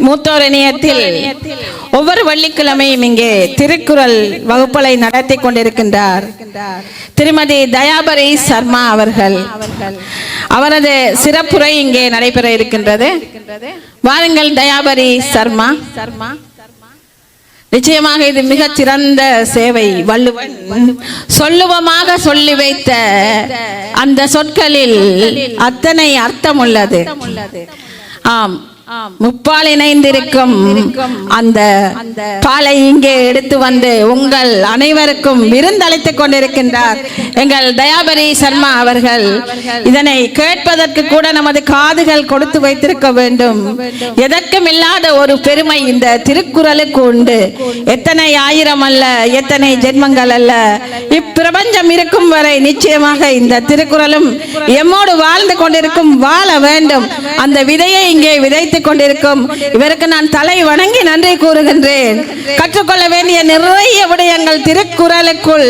மூத்தோர் இணையத்தில் ஒவ்வொரு வெள்ளிக்கிழமையும் இங்கே திருக்குறள் வகுப்பலை நடத்தி கொண்டிருக்கின்றார் திருமதி தயாபரி சர்மா அவர்கள். அவரது சிறப்புரை இங்கே நடைபெற இருக்கின்றது. வாருங்கள் தயாபரி சர்மா. நிச்சயமாக இது மிக சிறந்த சேவை. வள்ளுவன் சொல்லுவமாக சொல்லி வைத்த அந்த சொற்களில் அத்தனை அர்த்தம் உள்ளது. ஆம், முப்பால் இணைந்திருக்கும் அந்த பாலை இங்கே எடுத்து வந்து உங்கள் அனைவருக்கும் விருந்தளித்துக் கொண்டிருக்கின்றார் எங்கள் தயாபரி சர்மா அவர்கள். இதனை கேட்பதற்கு கூட நமது காதுகள் கொடுத்து வைத்திருக்க வேண்டும். எதற்கும் இல்லாத ஒரு பெருமை இந்த திருக்குறளுக்கு உண்டு. எத்தனை ஆயிரம் அல்ல, எத்தனை ஜென்மங்கள் அல்ல, இப்பிரபஞ்சம் இருக்கும் வரை நிச்சயமாக இந்த திருக்குறளும் எம்மோடு வாழ்ந்து கொண்டிருக்கும், வாழ வேண்டும். அந்த விதையை இங்கே விதைத்து கொண்டிருக்கும் இவருக்கு நான் தலை வணங்கி நன்றி கூறுகின்றேன். கற்றுக்கொள்ள வேண்டிய நிறைய விடயங்கள் திருக்குறளுக்குள்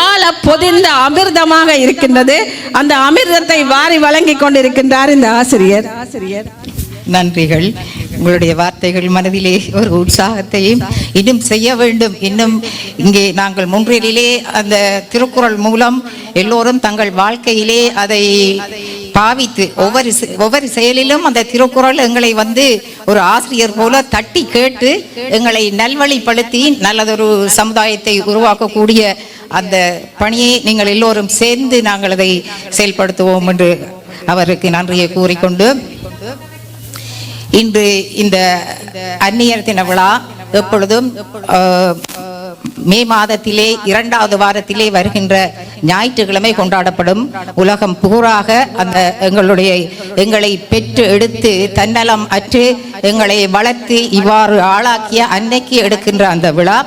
ஆழ பொதிந்த அமிர்தமாக இருக்கின்றது. அந்த அமிர்தத்தை வாரி வழங்கி கொண்டிருக்கின்றார் இந்த ஆசிரியர். நன்றிகள். உங்களுடைய வார்த்தைகள் மனதிலே ஒரு உற்சாகத்தையும் இன்னும் செய்ய வேண்டும். இன்னும் இங்கே நாங்கள் முன்றிலே அந்த திருக்குறள் மூலம் எல்லோரும் தங்கள் வாழ்க்கையிலே அதை பாவித்து ஒவ்வொரு செயலிலும் அந்த திருக்குறள் எங்களை ஒரு ஆசிரியர் போல தட்டி கேட்டு எங்களை நல்வழிப்படுத்தி நல்லதொரு சமுதாயத்தை உருவாக்கக்கூடிய அந்த பணியை நீங்கள் எல்லோரும் சேர்ந்து நாங்கள் அதை செயல்படுத்துவோம் என்று அவருக்கு நன்றியை கூறிக்கொண்டு, இன்று இந்த அந்நியர் தின விழா எப்பொழுதும் மே மாதத்திலே 2வது வாரத்திலே வருகின்ற ஞாயிற்றுக்கிழமை கொண்டாடப்படும். உலகம் பூராக அந்த எங்களை பெற்று எடுத்து தன்னலம் அற்று எங்களை வளர்த்து இவ்வாறு ஆளாக்கிய அன்னைக்கு எடுக்கின்ற அந்த விழா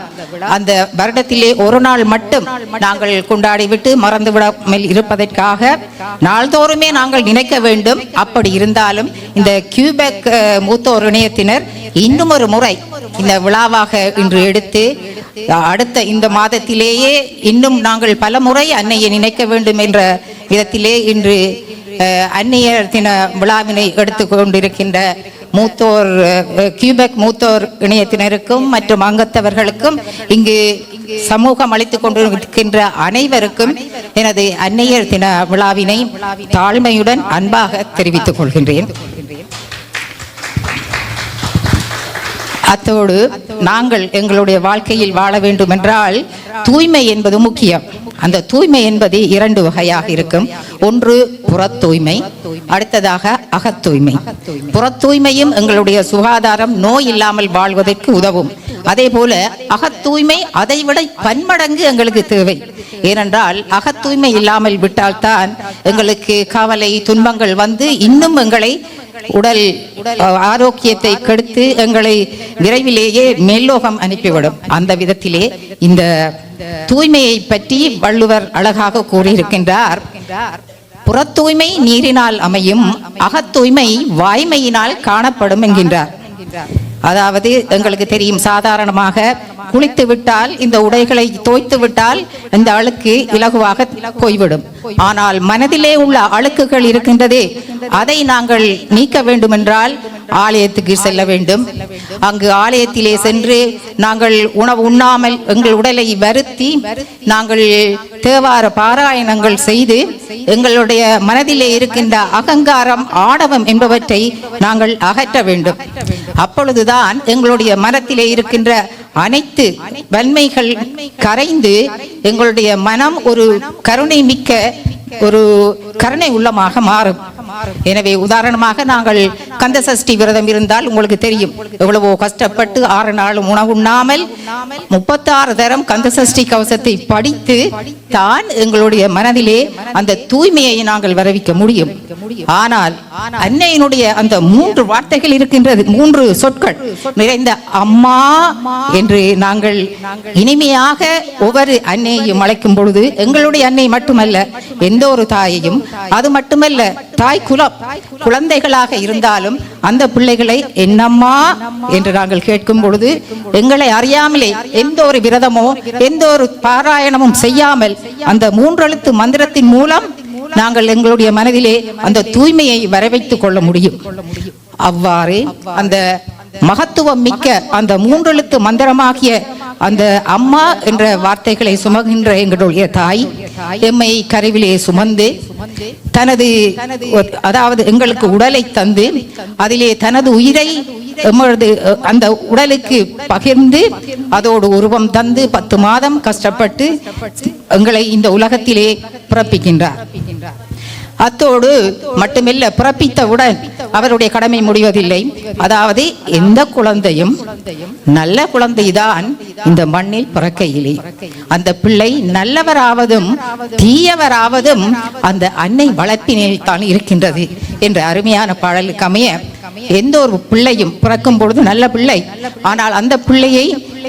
அந்த வருடத்திலே ஒரு நாள் மட்டும் நாங்கள் கொண்டாடிவிட்டு மறந்துவிடாமல் இருப்பதற்காக நாள்தோறுமே நாங்கள் நினைக்க வேண்டும். அப்படி இருந்தாலும் இந்த கியூபெக் மூத்தோர் இணையத்தினர் இன்னும் ஒரு முறை இந்த விழாவாக இன்று எடுத்து அடுத்த இந்த மாதத்திலேயே இன்னும் நாங்கள் பல முறை அன்னையை நினைக்க வேண்டும் என்ற விதத்திலே இன்று அந்நியர் தின விழாவினை எடுத்துக்கொண்டிருக்கின்ற மூத்தோர் கியூபெக் மூத்தோர் இணையத்தினருக்கும் மற்றும் அங்கத்தவர்களுக்கும் இங்கு சமூகம் அளித்துக் கொண்டிருக்கின்ற அனைவருக்கும் எனது அந்நியர் தின விழாவினை தாழ்மையுடன் அன்பாக தெரிவித்துக் கொள்கின்றேன். அத்தோடு நாங்கள் எங்களுடைய வாழ்க்கையில் வாழ வேண்டும் என்றால் தூய்மை என்பது முக்கியம். அந்த தூய்மை என்பது 2 வகையாக இருக்கும். ஒன்று புற தூய்மை, அடுத்ததாக அகத் தூய்மை. புற தூய்மையும் எங்களுடைய சுகாதாரம் நோய் இல்லாமல் வாழ்வதற்கு உதவும். அதே போல அகத் தூய்மை அதைவிட பன்மடங்கு எங்களுக்கு தேவை. ஏனென்றால் அகத் தூய்மை இல்லாமல் விட்டால்தான் எங்களுக்கு கவலை துன்பங்கள் இன்னும் எங்களை உடல் ஆரோக்கியத்தை கெடுத்து எங்களை விரைவிலேயே மேல்லோகம் அனுப்பிவிடும். அந்த விதத்திலே இந்த தூய்மையை பற்றி வள்ளுவர் அழகாக கூறியிருக்கின்றார். புற தூய்மை நீரினால் அமையும், அகத் தூய்மை வாய்மையினால் காணப்படும் என்கின்றார். அதாவது எங்களுக்கு தெரியும், சாதாரணமாக குளித்து விட்டால் இந்த உடைகளை தோய்த்து விட்டால் இந்த அழுக்கு இலகுவாக போய்விடும். ஆனால் மனதிலே உள்ள அழுக்குகள் இருக்கின்றதே, அதை நாங்கள் நீக்க வேண்டும் என்றால் ஆலயத்துக்கு செல்ல வேண்டும். அங்கு ஆலயத்திலே சென்று நாங்கள் உணவு உண்ணாமல் எங்கள் உடலை வருத்தி நாங்கள் தேவார பாராயணங்கள் செய்து எங்களுடைய மனதிலே இருக்கின்ற அகங்காரம் ஆணவம் என்பவற்றை நாங்கள் அகற்ற வேண்டும். அப்பொழுதுதான் எங்களுடைய மனத்திலே இருக்கின்ற அனைத்து வன்மைகள் கரைந்து எங்களுடைய மனம் ஒரு கருணை மிக்க ஒரு கருணை உள்ளமாக மாறும். எனவே உதாரணமாக நாங்கள் கந்த சஷ்டி விரதம் இருந்தால் உங்களுக்கு தெரியும், எவ்வளவோ கஷ்டப்பட்டு 6 நாளும் உணவு உண்ணாமல் 36 தரம் கந்த சஷ்டி கவசத்தை படித்து தான் எங்களுடைய மனதிலே அந்த தூய்மையை நாங்கள் வரவிக்க முடியும். ஆனால் அன்னையினுடைய அந்த 3 வார்த்தைகள் இருக்கின்றது, 3 சொற்கள் நிறைந்த அம்மா என்று நாங்கள் இனிமையாக ஒவ்வொரு அன்னையையும் அழைக்கும் பொழுது எங்களுடைய அன்னை மட்டுமல்ல, எந்த ஒரு தாயையும், அது மட்டுமல்ல தாய் குழந்தைகளாக இருந்தாலும் அந்த பிள்ளைகளை என்னம்மா என்று நாங்கள் கேட்கும் பொழுது எங்களை அறியாமலே எந்த ஒரு விரதமோ எந்த ஒரு பாராயணமும் செய்யாமல் அந்த 3 எழுத்து மந்திரத்தின் மூலம் நாங்கள் எங்களுடைய மனதிலே அந்த தூய்மையை வரவைத்துக் கொள்ள முடியும். அவ்வாறு அந்த மகத்துவம் மிக்க அந்த மூன்றெழுத்து மந்திரமாகிய அந்த அம்மா என்ற வார்த்தைகளை சுமகின்ற எங்களுடைய தாய் எம்மை கருவிலே சுமந்து தனது அதாவது எங்களுக்கு உடலை தந்து அதிலே தனது உயிரை எமது அந்த உடலுக்கு பகிர்ந்து அதோடு உருவம் தந்து 10 மாதம் கஷ்டப்பட்டு எங்களை இந்த உலகத்திலே பிறப்பிக்கின்றார். அத்தோடு மட்டுமில்ல, பிறப்பித்தவுடன் அவருடைய கடமை முடிவதில்லை. அதாவது எந்த குழந்தையும் நல்ல குழந்தைதான் இந்த மண்ணில் பிறக்கையிலே அந்த பிள்ளை நல்லவராவதும் தீயவராவதும் அந்த அன்னை வளர்ப்பினில் தான் இருக்கின்றது என்ற அருமையான பாடலுக்கு அமைய எந்த ஒரு பிள்ளையும் பிறக்கும் பொழுது நல்ல பிள்ளை, ஆனால் அந்த பிள்ளையை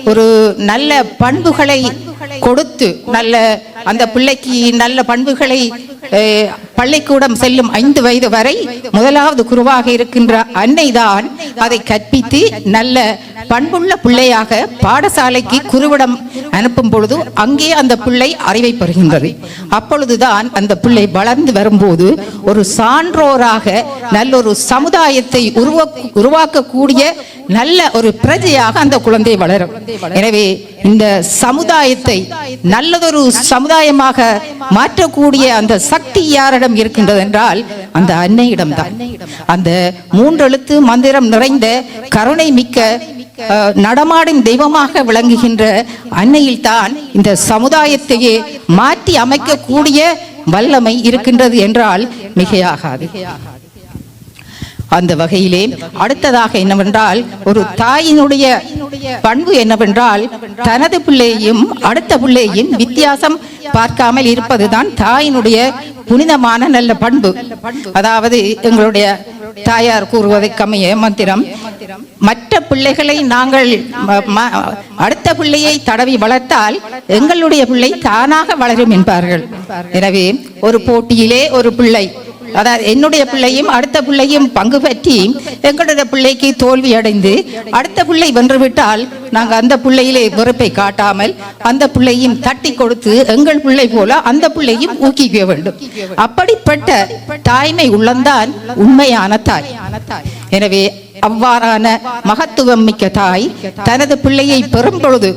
ஒரு நல்ல பண்புகளை கொடுத்து நல்ல அந்த பிள்ளைக்கு நல்ல பண்புகளை பள்ளிக்கூடம் செல்லும் 5 வயது வரை முதலாவது குருவாக இருக்கின்ற அன்னைதான் அதை கற்பித்து நல்ல பண்புள்ள பிள்ளையாக பாடசாலைக்கு குருவிடம் அனுப்பும் பொழுது அங்கே அந்த பிள்ளை அறிவை பெறுகின்றது. அப்பொழுதுதான் அந்த பிள்ளை வளர்ந்து வரும்போது ஒரு சான்றோராக நல்ல ஒரு சமுதாயத்தை உருவாக்கக்கூடிய நல்ல ஒரு பிரஜையாக அந்த குழந்தை வளரும். எனவே இந்த சமுதாயத்தை நல்லதொரு சமுதாயமாக மாற்றக்கூடிய அந்த சக்தி யாரிடம் இருக்கின்றது என்றால் அந்த அன்னையிடம்தான். அந்த மூன்றெழுத்து மந்திரம் நிறைந்த கருணை மிக்க நடமாடும் தெய்வமாக விளங்குகின்ற அன்னையில் தான் இந்த சமுதாயத்தையே மாற்றி அமைக்கக்கூடிய வல்லமை இருக்கின்றது என்றால் மிகையாகாது. அந்த வகையிலே அடுத்ததாக என்னவென்றால் ஒரு தாயினுடைய பண்பு என்னவென்றால் தனது பிள்ளையும் அடுத்த பிள்ளையும் வித்தியாசம் பார்க்காமல் இருப்பதுதான் தாயினுடைய புனிதமான நல்ல பண்பு. அதாவது எங்களுடைய தாயார் கூறுவதற்கமைய மந்திரம், மற்ற பிள்ளைகளை நாங்கள் அடுத்த பிள்ளையை தடவி வளர்த்தால் எங்களுடைய பிள்ளை தானாக வளரும் என்பார்கள். எனவே ஒரு போட்டியிலே ஒரு பிள்ளை, அதாவது என்னுடைய பிள்ளையும் அடுத்த பிள்ளையும் பங்கு பற்றி எங்களுடைய பிள்ளைக்கு தோல்வி அடைந்து அடுத்த பிள்ளை வென்றுவிட்டால் நாங்கள் அந்த பிள்ளையிலே வெறுப்பை காட்டாமல் அந்த பிள்ளையும் தட்டி கொடுத்து எங்கள் பிள்ளை போல அந்த பிள்ளையும் ஊக்குவிக்க வேண்டும். அப்படிப்பட்ட தாய்மை உள்ளந்தான் உண்மையான தாய். எனவே அவ்வாறான மகத்துவம் மிக்க தாய் தனது பிள்ளையை பெறும் பொழுது,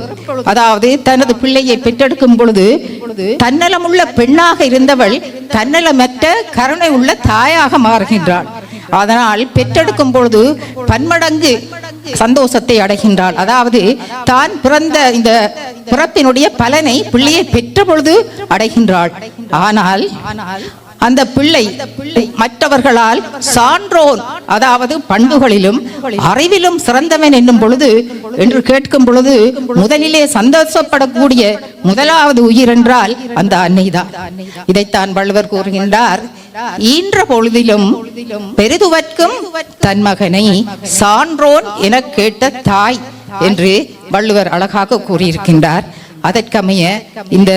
அதாவது தனது பிள்ளையை பெற்றெடுக்கும் பொழுது தன்னலமுள்ள பெண்ணாக இருந்தவள் தன்னலமற்ற கருணை உள்ள தாயாக மாறுகின்றாள். அதனால் பெற்றெடுக்கும் பொழுது பன்மடங்கு சந்தோஷத்தை அடைகின்றாள். அதாவது தான் பிறந்த இந்த பிறப்பினுடைய பலனை பிள்ளையை பெற்ற பொழுது அடைகின்றாள். ஆனால் அந்த பிள்ளை மற்றவர்களால் சான்றோன், அதாவது பண்புகளிலும் அறிவிலும் சிறந்தவன் என்னும் பொழுது என்று கேட்கும் பொழுது முதலிலே சந்தோஷப்படக்கூடிய முதலாவது உயிர் என்றால் அந்த அன்னைதான். இதைத்தான் வள்ளுவர் கூறுகின்றார், ஈன்ற பொழுதிலும் பெரிதுவர்க்கும் தன் மகனை சான்றோன் என கேட்ட தாய் என்று வள்ளுவர் அழகாக கூறியிருக்கின்றார். அதற்கமைய இந்த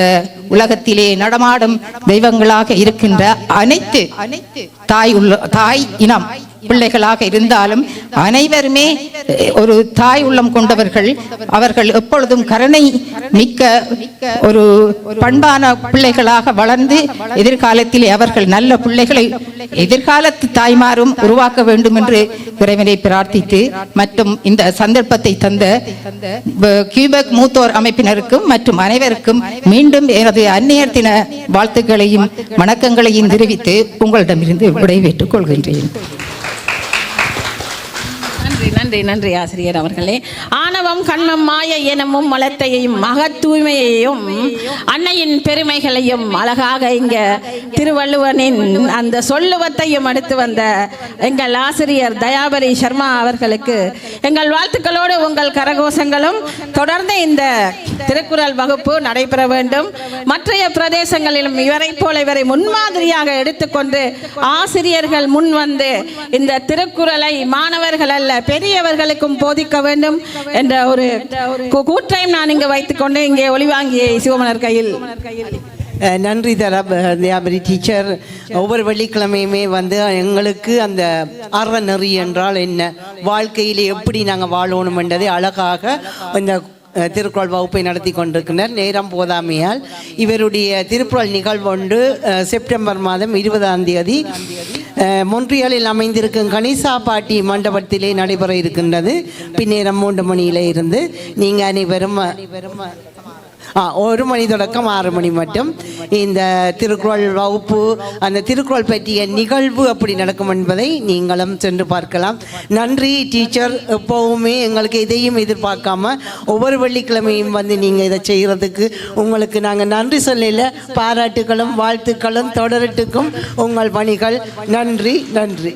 உலகத்திலே நடமாடும் தெய்வங்களாக இருக்கின்ற அனைத்து தாய் இனம் பிள்ளைகளாக இருந்தாலும் அனைவருமே ஒரு தாய் உள்ளம் கொண்டவர்கள். அவர்கள் எப்பொழுதும் கருணை மிக்க ஒரு பண்பான பிள்ளைகளாக வளர்ந்து எதிர்காலத்திலே அவர்கள் நல்ல பிள்ளைகளை எதிர்காலத்து தாய்மாரும் உருவாக்க வேண்டும் என்று இறைவனை பிரார்த்தித்து மற்றும் இந்த சந்தர்ப்பத்தை தந்த கியூபெக் மூத்தோர் அமைப்பினருக்கும் மற்றும் அனைவருக்கும் மீண்டும் எனது அன்னையர் தின வாழ்த்துக்களையும் வணக்கங்களையும் தெரிவித்து உங்களிடமிருந்து விடைபெற்றுக் கொள்கின்றேன். நன்றி நன்றி ஆசிரியர் அவர்களே. ஆணவம் கண்மம் மாய எனும் மலத்தையும் தூய்மையையும் அன்னையின் பெருமைகளையும் அழகாக இங்க திருவள்ளுவனின் அந்த சொல்லுவத்தையும் அடுத்து வந்த எங்கள் ஆசிரியர் தயாபரி சர்மா அவர்களுக்கு எங்கள் வாழ்த்துக்களோடு உங்கள் கரகோஷங்களும் தொடர்ந்து இந்த திருக்குறள் வகுப்பு நடைபெற வேண்டும். மற்றைய பிரதேசங்களிலும் இவரை போல இவரை முன்மாதிரியாக எடுத்துக்கொண்டு ஆசிரியர்கள் முன் வந்து இந்த திருக்குறளை மாணவர்கள் அல்ல பெரியவர்களுக்கும் போதிக்க வேண்டும் என்ற ஒரு கூற்றையும் நான் இங்கு வைத்துக்கொண்டு இங்கே ஒளிவாங்கிய சிவமலர் கையில். நன்றி தயாபரி டீச்சர். ஒவ்வொரு வெள்ளிக்கிழமையுமே வந்து எங்களுக்கு அந்த அறநெறி என்றால் என்ன, வாழ்க்கையில் எப்படி நாங்கள் வாழணும் என்றதை அழகாக இந்த திருக்குறள் வகுப்பை நடத்தி கொண்டிருக்கின்றனர். நேரம் போதாமையால் இவருடைய திருக்குறள் நிகழ்வு ஒன்று செப்டம்பர் மாதம் 20ஆம் தேதி மொன்றியலில் அமைந்திருக்கும் கணிசா பாட்டி மண்டபத்திலே நடைபெற இருக்கின்றது. பின்னேரம் 3 மணியில இருந்து நீங்கள் அனைவரும் 1 மணி தொடக்கம் 6 மணி மட்டும் இந்த திருக்குறள் வகுப்பு, அந்த திருக்குறள் பற்றிய நிகழ்வு அப்படி நடக்கும் என்பதை நீங்களும் சென்று பார்க்கலாம். நன்றி டீச்சர். எப்போவுமே எங்களுக்கு இதையும் எதிர்பார்க்காம ஒவ்வொரு வெள்ளிக்கிழமையும் வந்து நீங்கள் இதை செய்கிறதுக்கு உங்களுக்கு நாங்கள் நன்றி சொல்லல. பாராட்டுகளும் வாழ்த்துக்களும் தொடரட்டுக்கும் உங்கள் பணிகள். நன்றி நன்றி.